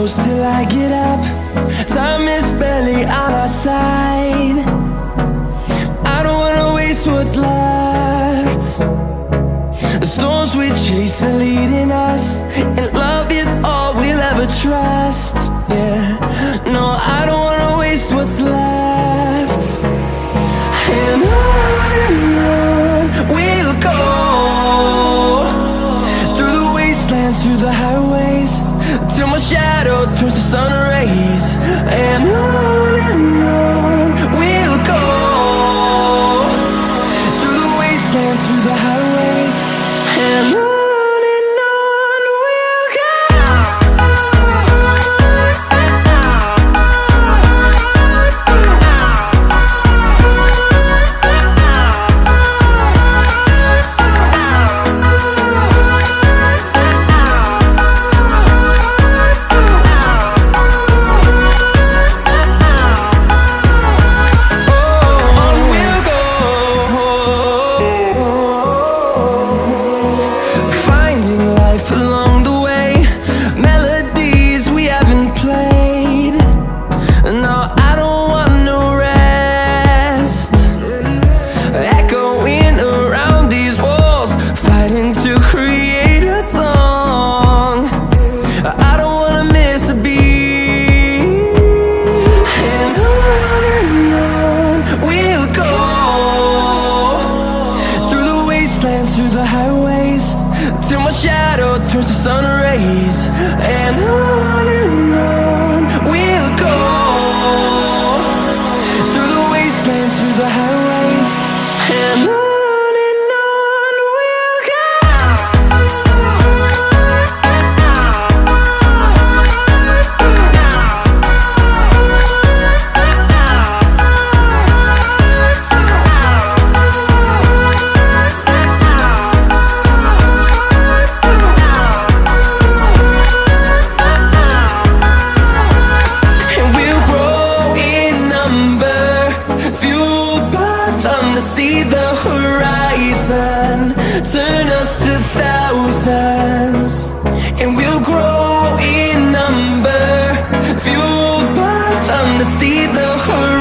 close till I get up. Time is barely on our side. I don't wanna waste what's left. The storms we chase are leading us, and love is all we'll ever trust. Yeah, no, I don't wanna waste what's left. And on we'll go, through the wastelands, through the highways, till my shadow turns to sun rays. And on we'll go, through the wastelands, through the highways, and on we'll go. Through the highways, till my shadow turns to sun rays. And on we'll go, through the wastelands, through the highways, and on we'll go. To see the horizon turn us to thousands, and we'll grow in number, fueled by them to see the horizon.